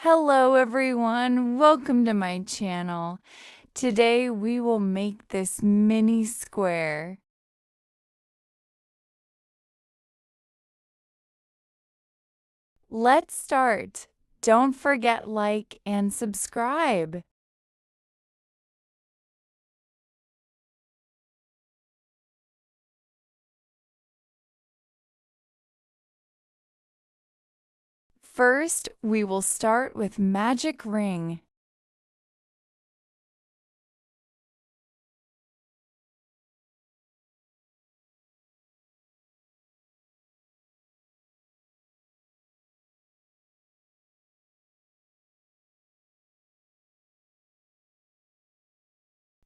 Hello everyone, welcome to my channel. Today we will make this mini square. Let's start. Don't forget like and subscribe. First, we will start with magic ring.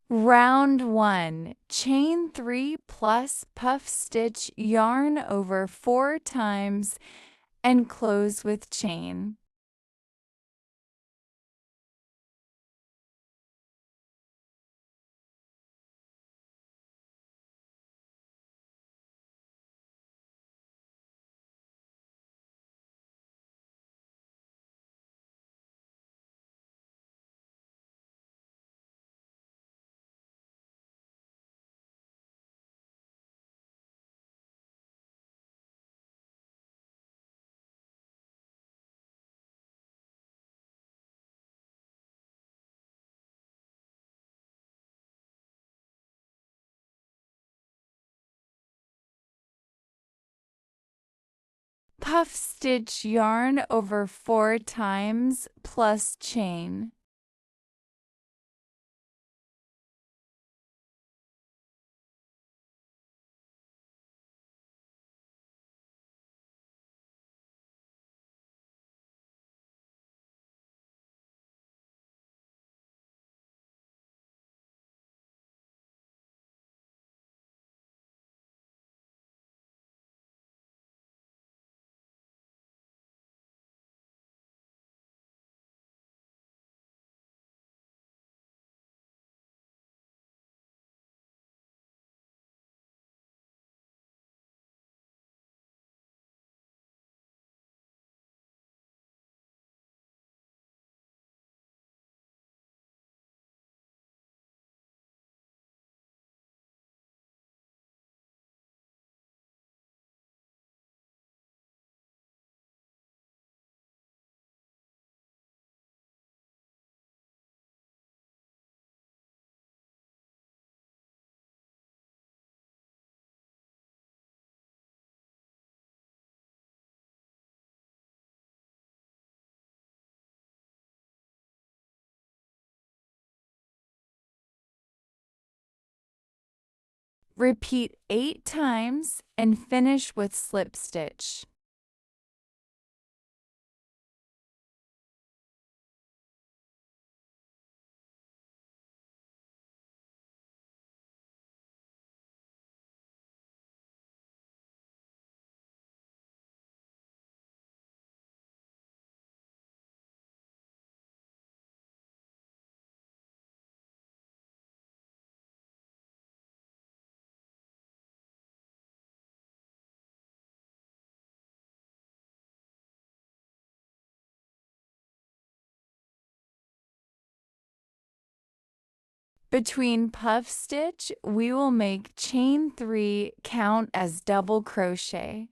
Round 1. Chain 3 plus puff stitch yarn over 4 times and close with chain. Puff stitch yarn over 4 times plus chain. Repeat 8 times and finish with slip stitch. Between puff stitch, we will make chain 3 count as double crochet.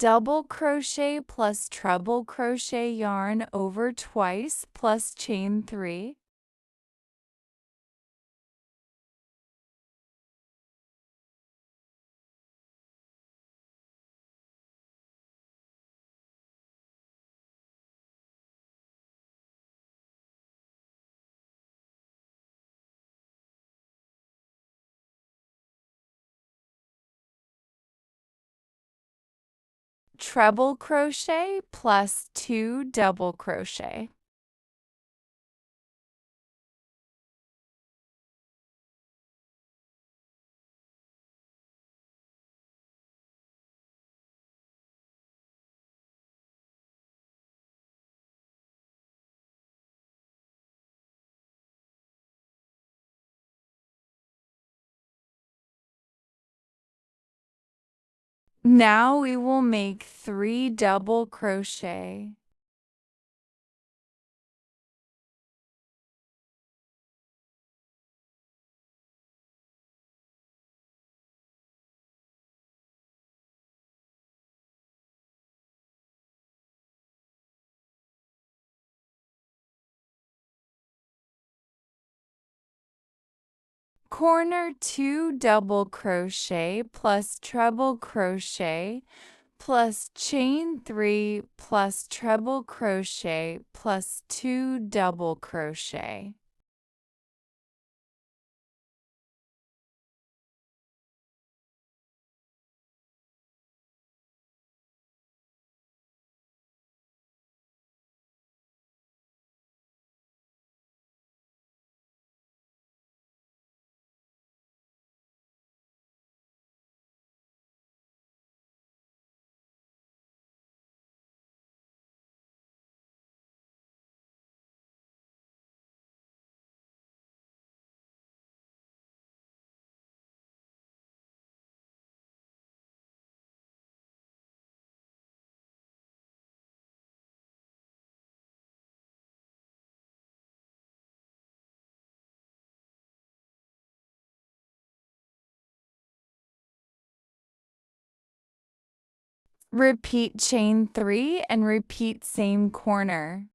Double crochet plus treble crochet yarn over twice plus chain 3. Treble crochet plus 2 double crochet. Now we will make 3 double crochet. Corner 2 double crochet plus treble crochet plus chain 3 plus treble crochet plus 2 double crochet. Repeat chain 3 and repeat same corner.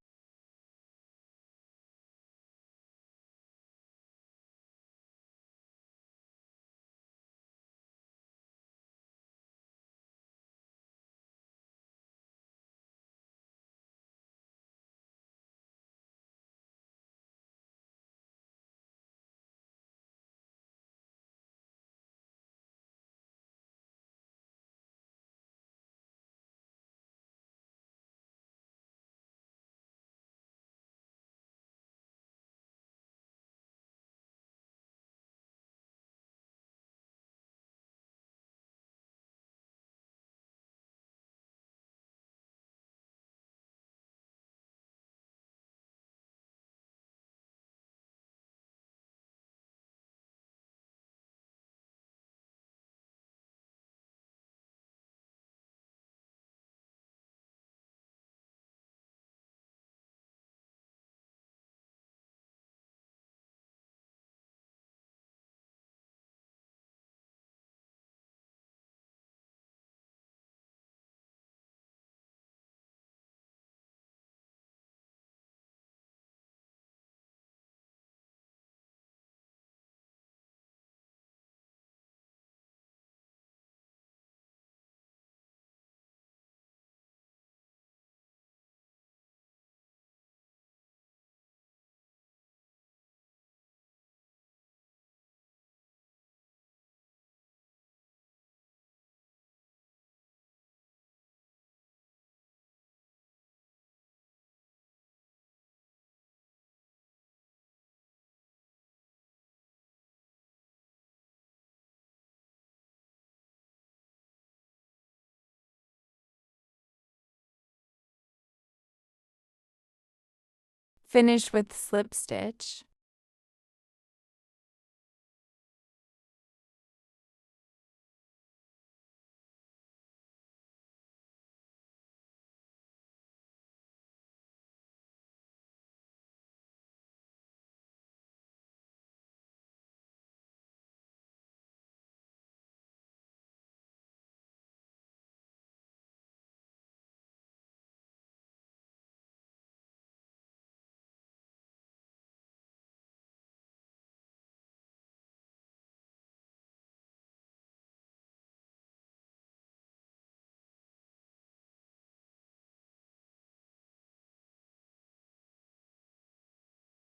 Finish with slip stitch.